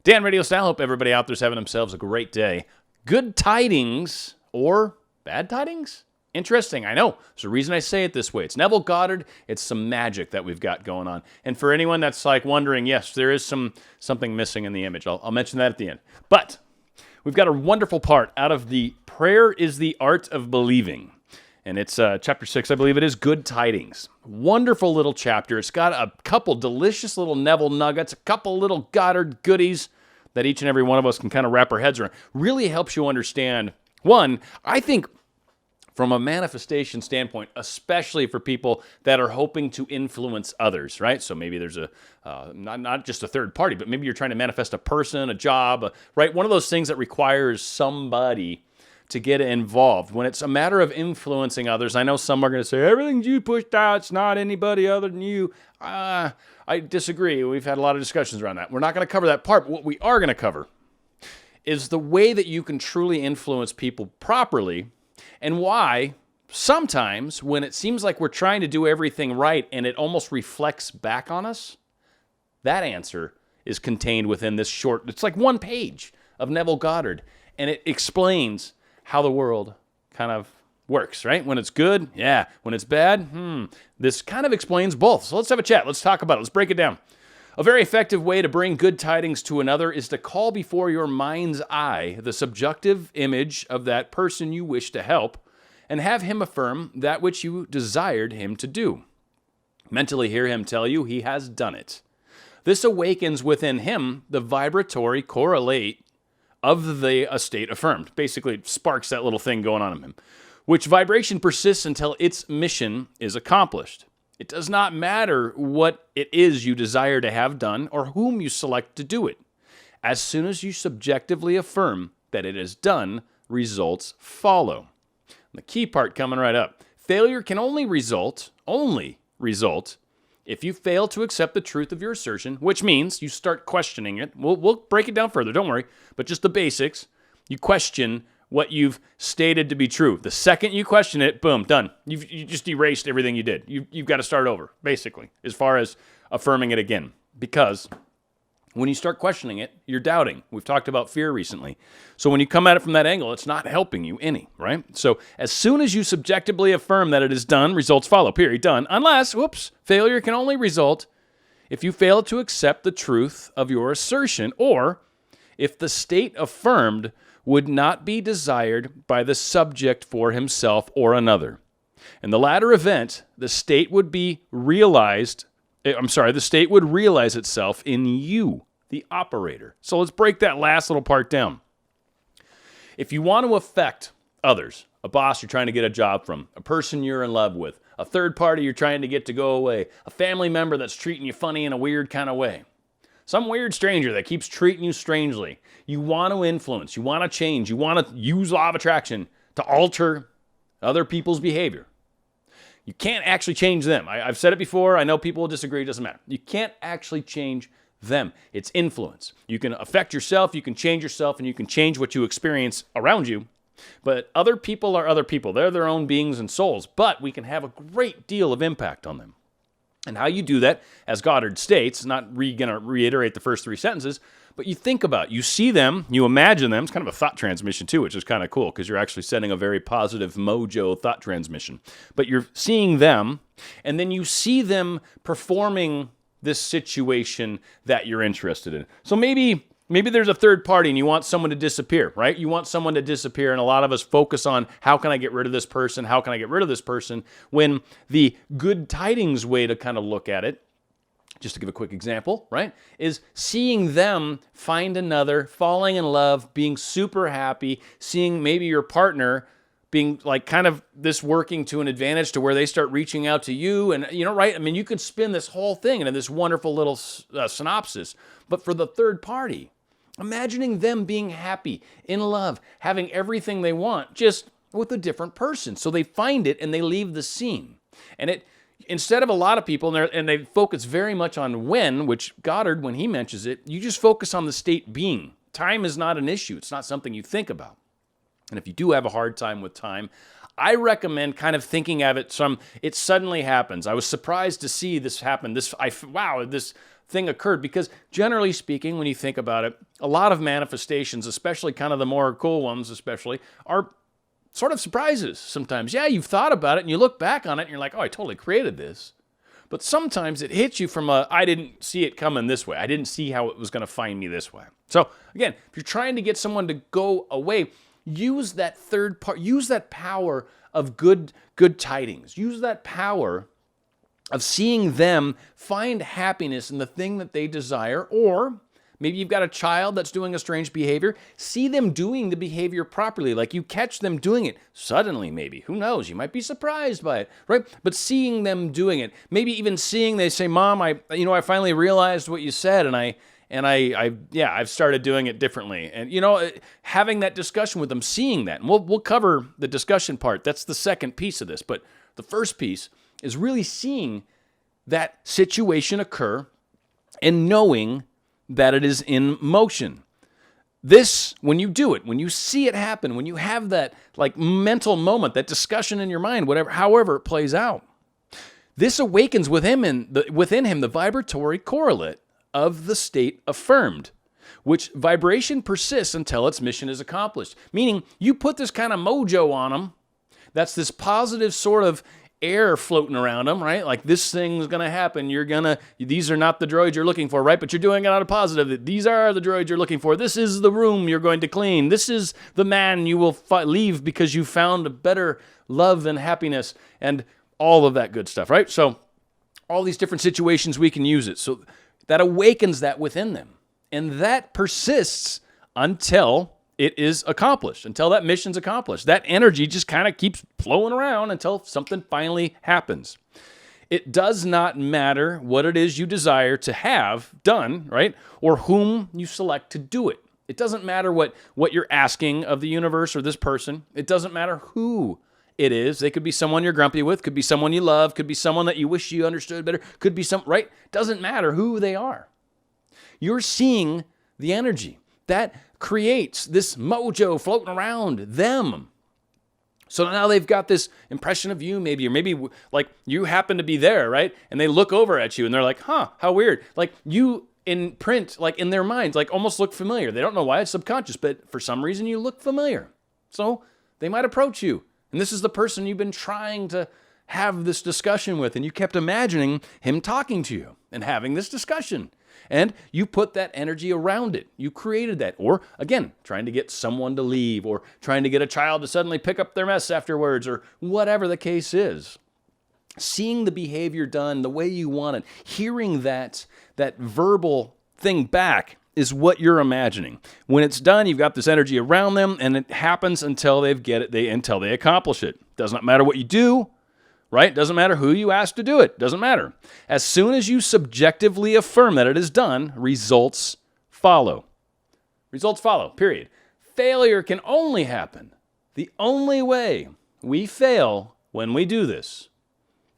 Dan RadioStyle, hope everybody out there's having themselves a great day. Good tidings or bad tidings? Interesting, I know. There's a reason I say it this way. It's Neville Goddard. It's some magic that we've got going on. And for anyone that's like wondering, yes, there is something missing in the image. I'll mention that at the end. But we've got a wonderful part out of the Prayer is the Art of Believing. And it's chapter 6, I believe it is, Good Tidings. Wonderful little chapter. It's got a couple delicious little Neville nuggets, a couple little Goddard goodies that each and every one of us can kind of wrap our heads around. Really helps you understand, one, I think from a manifestation standpoint, especially for people that are hoping to influence others, right? So maybe there's not just a third party, but maybe you're trying to manifest a person, a job, right? One of those things that requires somebody to get involved. When it's a matter of influencing others, I know some are going to say, everything you pushed out, it's not anybody other than you. I disagree. We've had a lot of discussions around that. We're not going to cover that part, but what we are going to cover is the way that you can truly influence people properly and why sometimes when it seems like we're trying to do everything right and it almost reflects back on us, that answer is contained within this short, it's like one page of Neville Goddard, and it explains how the world kind of works, right? When it's good, yeah. When it's bad, This kind of explains both. So let's have a chat. Let's talk about it. Let's break it down. A very effective way to bring good tidings to another is to call before your mind's eye the subjective image of that person you wish to help and have him affirm that which you desired him to do. Mentally hear him tell you he has done it. This awakens within him the vibratory correlate of the state affirmed. Basically, it sparks that little thing going on in him, which vibration persists until its mission is accomplished. It does not matter what it is you desire to have done or whom you select to do it. As soon as you subjectively affirm that it is done, results follow. And the key part coming right up. Failure can only result if you fail to accept the truth of your assertion, which means you start questioning it. We'll break it down further, don't worry. But just the basics. You question what you've stated to be true. The second you question it, boom, done. You just erased everything you did. You've got to start over, basically, as far as affirming it again. Because when you start questioning it, you're doubting. We've talked about fear recently. So when you come at it from that angle, it's not helping you any, right? So as soon as you subjectively affirm that it is done, results follow, period, done. Unless, failure can only result if you fail to accept the truth of your assertion or if the state affirmed would not be desired by the subject for himself or another. In the latter event, the state would realize itself in you, the operator. So let's break that last little part down. If you want to affect others, a boss you're trying to get a job from, a person you're in love with, a third party you're trying to get to go away, a family member that's treating you funny in a weird kind of way, some weird stranger that keeps treating you strangely, you want to influence, you want to change, you want to use law of attraction to alter other people's behavior. You can't actually change them. I've said it before. I know people will disagree. It doesn't matter. You can't actually change them. It's influence. You can affect yourself, you can change yourself, and you can change what you experience around you. But other people are other people. They're their own beings and souls. But we can have a great deal of impact on them. And how you do that, as Goddard states, not going to reiterate the first three sentences, but you think about it. You see them, you imagine them. It's kind of a thought transmission too, which is kind of cool because you're actually sending a very positive mojo thought transmission. But you're seeing them, and then you see them performing this situation that you're interested in. So maybe there's a third party and you want someone to disappear, right? You want someone to disappear, and a lot of us focus on how can I get rid of this person? How can I get rid of this person? When the good tidings way to kind of look at it, just to give a quick example, right, is seeing them find another, falling in love, being super happy, seeing maybe your partner being like kind of this working to an advantage to where they start reaching out to you and, right? I mean, you could spin this whole thing into this wonderful little synopsis. But for the third party, imagining them being happy, in love, having everything they want, just with a different person. So they find it and they leave the scene. And instead of a lot of people, and they focus very much on when, which Goddard, when he mentions it, you just focus on the state being. Time is not an issue. It's not something you think about. And if you do have a hard time with time, I recommend kind of thinking of it it suddenly happens. I was surprised to see this happen. This thing occurred, because generally speaking, when you think about it, a lot of manifestations, especially kind of the more cool ones especially, are sort of surprises sometimes. Yeah, you've thought about it and you look back on it and you're like, oh, I totally created this. But sometimes it hits you from I didn't see it coming this way. I didn't see how it was going to find me this way. So again, if you're trying to get someone to go away, use that third part, use that power of good tidings. Use that power of seeing them find happiness in the thing that they desire. Or maybe you've got a child that's doing a strange behavior. See them doing the behavior properly. Like you catch them doing it suddenly, maybe. Who knows? You might be surprised by it, right? But seeing them doing it, maybe even seeing they say, Mom, I finally realized what you said, and I've started doing it differently. And, having that discussion with them, seeing that. And we'll cover the discussion part. That's the second piece of this. But the first piece is really seeing that situation occur and knowing that it is in motion. This, when you do it, when you see it happen, when you have that mental moment, that discussion in your mind, however it plays out, this awakens within him the vibratory correlate of the state affirmed, which vibration persists until its mission is accomplished. Meaning, you put this kind of mojo on them, that's this positive sort of air floating around them, right? Like, this thing's going to happen. These are not the droids you're looking for, right? But you're doing it out of positive. These are the droids you're looking for. This is the room you're going to clean. This is the man you will leave because you found a better love and happiness and all of that good stuff, right? So all these different situations we can use it. So that awakens that within them. And that persists until it is accomplished, until that mission's accomplished. That energy just kind of keeps flowing around until something finally happens. It does not matter what it is you desire to have done, right? Or whom you select to do it. It doesn't matter what you're asking of the universe or this person. It doesn't matter who it is. They could be someone you're grumpy with, could be someone you love, could be someone that you wish you understood better, could be right? Doesn't matter who they are. You're seeing the energy. That creates this mojo floating around them. So now they've got this impression of you, maybe, or maybe like you happen to be there, right? And they look over at you and they're like, huh, how weird. Like you in print, like in their minds, like almost look familiar. They don't know why, it's subconscious, but for some reason you look familiar. So they might approach you. And this is the person you've been trying to have this discussion with, and you kept imagining him talking to you and having this discussion. And you put that energy around it. You created that. Or, again, trying to get someone to leave, or trying to get a child to suddenly pick up their mess afterwards, or whatever the case is. Seeing the behavior done the way you want it, hearing that verbal thing back is what you're imagining. When it's done, you've got this energy around them, and it happens until until they accomplish it. Does not matter what you do. Right? Doesn't matter who you ask to do it. Doesn't matter. As soon as you subjectively affirm that it is done, results follow. Results follow, period. Failure can only happen. The only way we fail when we do this.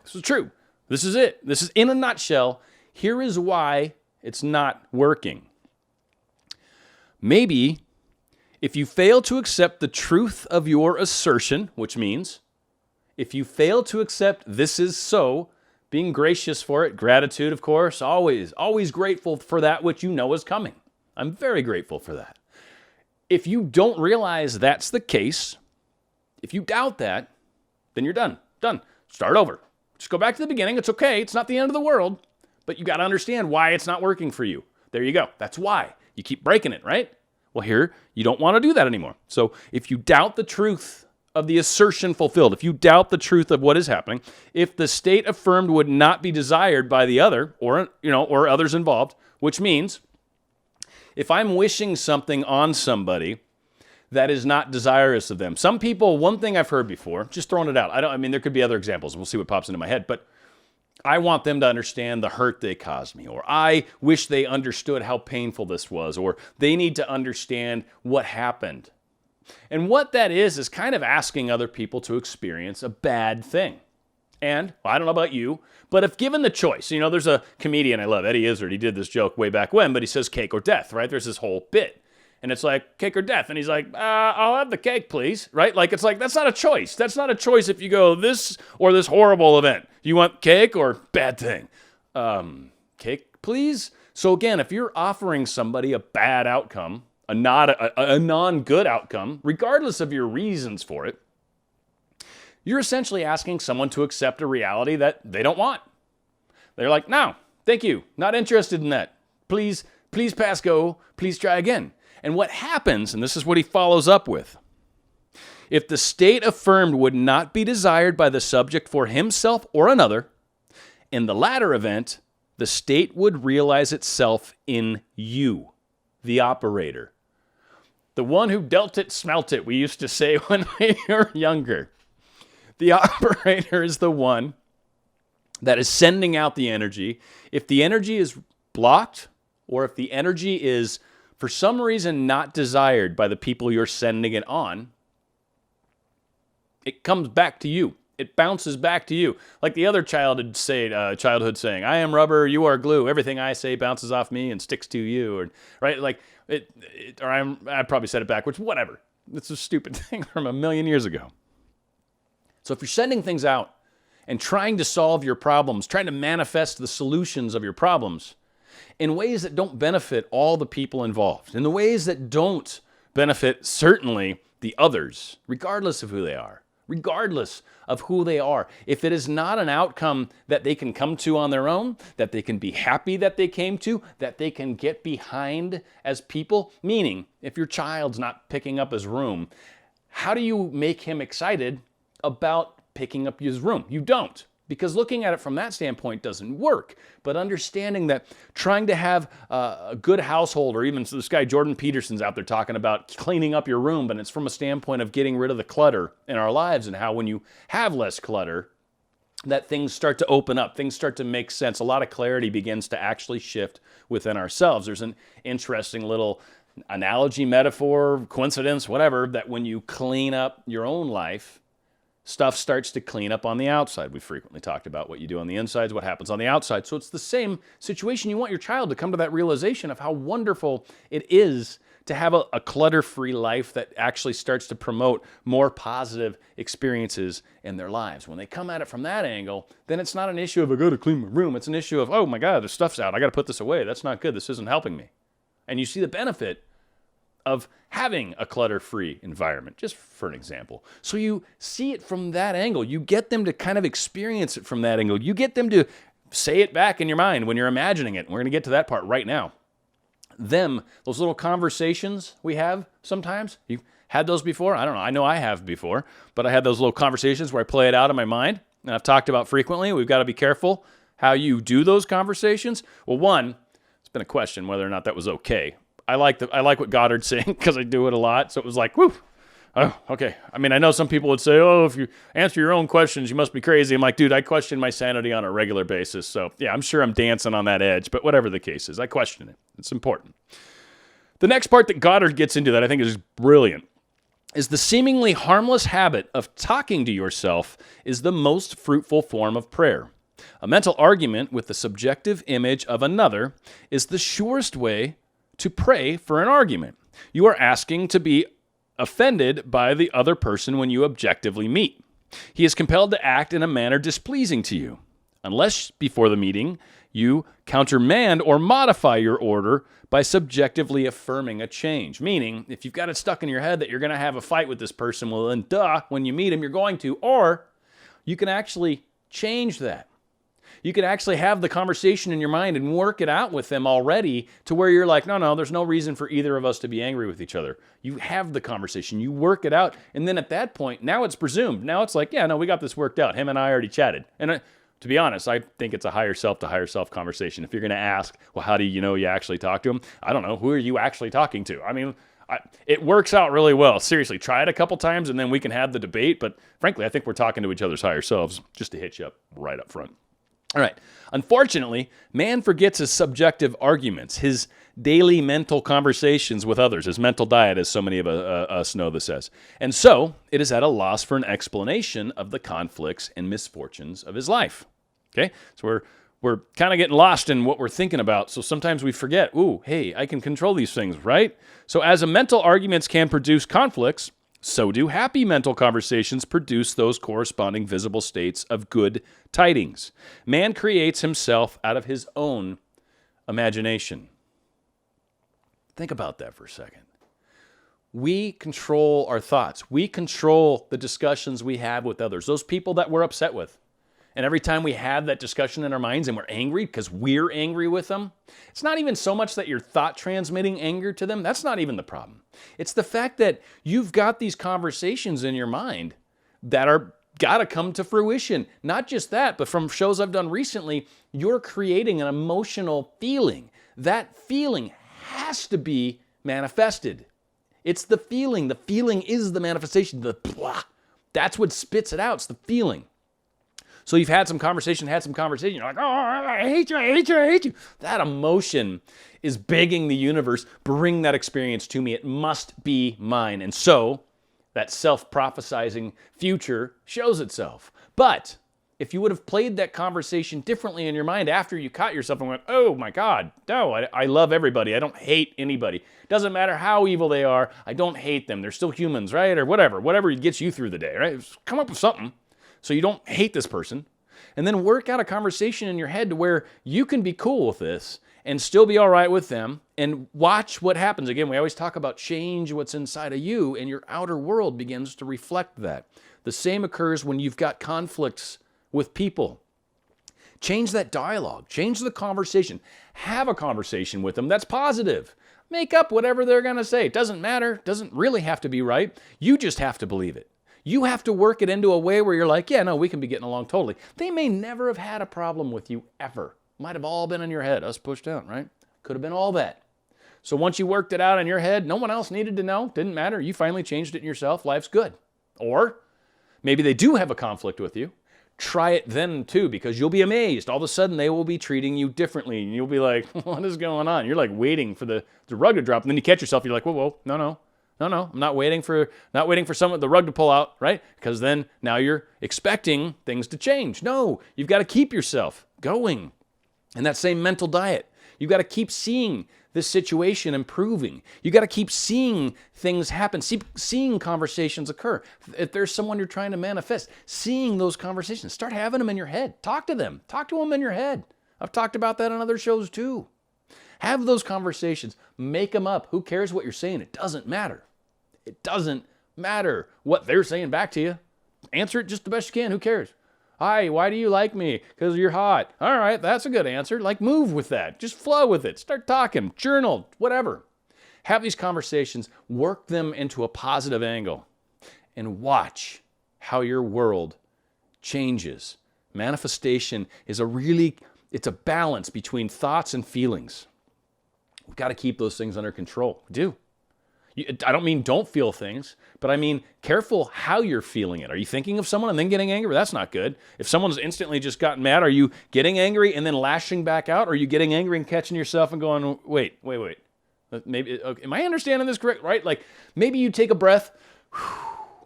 This is true. This is it. This is in a nutshell. Here is why it's not working. Maybe if you fail to accept the truth of your assertion, which means if you fail to accept this is so, being gracious for it, gratitude, of course, always grateful for that which you know is coming. I'm very grateful for that. If you don't realize that's the case, if you doubt that, then you're done. Done. Start over. Just go back to the beginning. It's okay. It's not the end of the world, but you got to understand why it's not working for you. There you go. That's why. You keep breaking it, right? Well, here, you don't want to do that anymore. So if you doubt the truth of the assertion fulfilled, if you doubt the truth of what is happening, if the state affirmed would not be desired by the other or others involved, which means if I'm wishing something on somebody that is not desirous of them. Some people, one thing I've heard before, just throwing it out. There could be other examples. We'll see what pops into my head, but I want them to understand the hurt they caused me, or I wish they understood how painful this was, or they need to understand what happened. And what that is kind of asking other people to experience a bad thing. And I don't know about you, but if given the choice, there's a comedian I love, Eddie Izzard, he did this joke way back when, but he says cake or death, right? There's this whole bit. And it's like, cake or death. And he's like, I'll have the cake, please, right? Like, it's like, that's not a choice. That's not a choice if you go this or this horrible event. You want cake or bad thing? Cake, Please. So again, if you're offering somebody a bad outcome, a non-good outcome, regardless of your reasons for it, you're essentially asking someone to accept a reality that they don't want. They're like, no, thank you, not interested in that. Please pass go, please try again. And what happens, and this is what he follows up with, if the state affirmed would not be desired by the subject for himself or another, in the latter event, the state would realize itself in you, the operator. The one who dealt it, smelt it, we used to say when we were younger. The operator is the one that is sending out the energy. If the energy is blocked, or if the energy is for some reason not desired by the people you're sending it on, it comes back to you. It bounces back to you. Like the other childhood saying, I am rubber, you are glue. Everything I say bounces off me and sticks to you. Or right, like I probably said it backwards. Whatever. It's a stupid thing from a million years ago. So if you're sending things out and trying to solve your problems, trying to manifest the solutions of your problems in ways that don't benefit all the people involved, in the ways that don't benefit certainly the others, regardless of who they are, if it is not an outcome that they can come to on their own, that they can be happy that they came to, that they can get behind as people, meaning if your child's not picking up his room, how do you make him excited about picking up his room? You don't, because looking at it from that standpoint doesn't work. But understanding that trying to have a good household, or even this guy Jordan Peterson's out there talking about cleaning up your room, but it's from a standpoint of getting rid of the clutter in our lives, and how when you have less clutter, that things start to open up, things start to make sense. A lot of clarity begins to actually shift within ourselves. There's an interesting little analogy, metaphor, coincidence, whatever, that when you clean up your own life, stuff starts to clean up on the outside. We frequently talked about what you do on the inside is what happens on the outside. So it's the same situation. You want your child to come to that realization of how wonderful it is to have a clutter-free life that actually starts to promote more positive experiences in their lives. When they come at it from that angle, then it's not an issue of, I got to clean my room. It's an issue of, oh my God, the stuff's out. I got to put this away. That's not good. This isn't helping me. And you see the benefit of having a clutter-free environment, just for an example. So you see it from that angle. You get them to kind of experience it from that angle. You get them to say it back in your mind when you're imagining it. And we're going to get to that part right now. Those little conversations we have sometimes, you've had those before? I don't know. I know I have before, but I had those little conversations where I play it out in my mind, and I've talked about frequently. We've got to be careful how you do those conversations. Well, one, it's been a question whether or not that was okay. I like what Goddard's saying because I do it a lot. So it was like, whoo, oh, okay. I mean, I know some people would say, oh, if you answer your own questions, you must be crazy. I'm like, dude, I question my sanity on a regular basis. So yeah, I'm sure I'm dancing on that edge, but whatever the case is, I question it. It's important. The next part that Goddard gets into that I think is brilliant is the seemingly harmless habit of talking to yourself is the most fruitful form of prayer. A mental argument with the subjective image of another is the surest way to pray for an argument. You are asking to be offended by the other person when you objectively meet. He is compelled to act in a manner displeasing to you, unless before the meeting you countermand or modify your order by subjectively affirming a change. Meaning, if you've got it stuck in your head that you're going to have a fight with this person, well then when you meet him you're going to, or you can actually change that. You can actually have the conversation in your mind and work it out with them already to where you're like, no, there's no reason for either of us to be angry with each other. You have the conversation, you work it out, and then at that point, now it's presumed. Now it's like, yeah, no, we got this worked out. Him and I already chatted. And to be honest, I think it's a higher self to higher self conversation. If you're going to ask, well, how do you know you actually talk to him? I don't know. Who are you actually talking to? I mean, it works out really well. Seriously, try it a couple times and then we can have the debate. But frankly, I think we're talking to each other's higher selves, just to hit you up right up front. All right. Unfortunately, man forgets his subjective arguments, his daily mental conversations with others, his mental diet, as so many of us know this as. And so, it is at a loss for an explanation of the conflicts and misfortunes of his life. Okay? So we're kind of getting lost in what we're thinking about. So sometimes we forget, ooh, hey, I can control these things, right? So as mental arguments can produce conflicts, so do happy mental conversations produce those corresponding visible states of good tidings. Man creates himself out of his own imagination. Think about that for a second. We control our thoughts. We control the discussions we have with others, those people that we're upset with. And every time we have that discussion in our minds and we're angry because we're angry with them, it's not even so much that you're thought transmitting anger to them. That's not even the problem. It's the fact that you've got these conversations in your mind that are got to come to fruition. Not just that, but from shows I've done recently, you're creating an emotional feeling. That feeling has to be manifested. It's the feeling. The feeling is the manifestation. The blah. That's what spits it out. It's the feeling. So you've had some conversation. You're like, oh, I hate you. That emotion is begging the universe, bring that experience to me. It must be mine. And so that self-prophesizing future shows itself. But if you would have played that conversation differently in your mind after you caught yourself and went, oh my God, no, I love everybody. I don't hate anybody. Doesn't matter how evil they are. I don't hate them. They're still humans, right? Or whatever gets you through the day, right? Just come up with something so you don't hate this person. And then work out a conversation in your head to where you can be cool with this and still be all right with them and watch what happens. Again, we always talk about change what's inside of you, and your outer world begins to reflect that. The same occurs when you've got conflicts with people. Change that dialogue. Change the conversation. Have a conversation with them that's positive. Make up whatever they're going to say. It doesn't matter. It doesn't really have to be right. You just have to believe it. You have to work it into a way where you're like, yeah, no, we can be getting along totally. They may never have had a problem with you ever. Might have all been in your head, us pushed down, right? Could have been all that. So once you worked it out in your head, no one else needed to know. Didn't matter. You finally changed it in yourself. Life's good. Or maybe they do have a conflict with you. Try it then too, because you'll be amazed. All of a sudden, they will be treating you differently. And you'll be like, what is going on? You're like waiting for the rug to drop. And then you catch yourself. You're like, whoa, no. I'm not waiting for the rug to pull out, right? Because then now you're expecting things to change. No, you've got to keep yourself going. And that same mental diet. You've got to keep seeing this situation improving. You've got to keep seeing things happen, seeing conversations occur. If there's someone you're trying to manifest, seeing those conversations, start having them in your head. Talk to them. Talk to them in your head. I've talked about that on other shows too. Have those conversations. Make them up. Who cares what you're saying? It doesn't matter. It doesn't matter what they're saying back to you. Answer it just the best you can. Who cares? Hi, why do you like me? Because you're hot. All right, that's a good answer. Like, move with that. Just flow with it. Start talking. Journal. Whatever. Have these conversations. Work them into a positive angle. And watch how your world changes. Manifestation is it's a balance between thoughts and feelings. We've got to keep those things under control. We do. I don't mean don't feel things, but I mean careful how you're feeling it. Are you thinking of someone and then getting angry? That's not good. If someone's instantly just gotten mad, are you getting angry and then lashing back out? Or are you getting angry and catching yourself and going, wait. Maybe, okay, am I understanding this correct? Right? Like maybe you take a breath,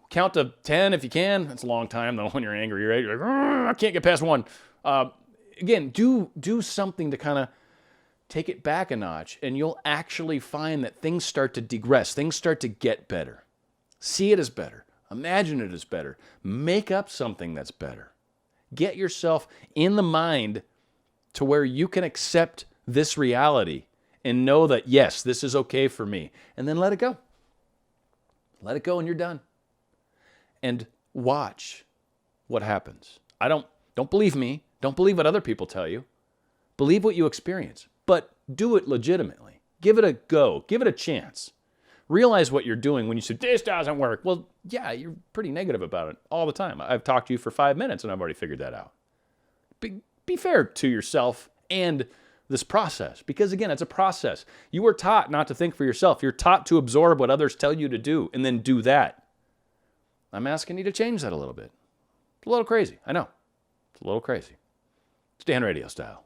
count to 10 if you can. That's a long time though when you're angry, right? You're like, I can't get past 1. Again, do something to kind of take it back a notch, and you'll actually find that things start to digress. Things start to get better. See it as better. Imagine it as better. Make up something that's better. Get yourself in the mind to where you can accept this reality and know that, yes, this is okay for me. And then let it go. Let it go and you're done. And watch what happens. Don't believe me. Don't believe what other people tell you. Believe what you experience. But do it legitimately. Give it a go. Give it a chance. Realize what you're doing when you say, this doesn't work. Well, yeah, you're pretty negative about it all the time. I've talked to you for 5 minutes and I've already figured that out. Be fair to yourself and this process. Because again, it's a process. You were taught not to think for yourself. You're taught to absorb what others tell you to do and then do that. I'm asking you to change that a little bit. It's a little crazy. I know. It's a little crazy. Stay on radio style.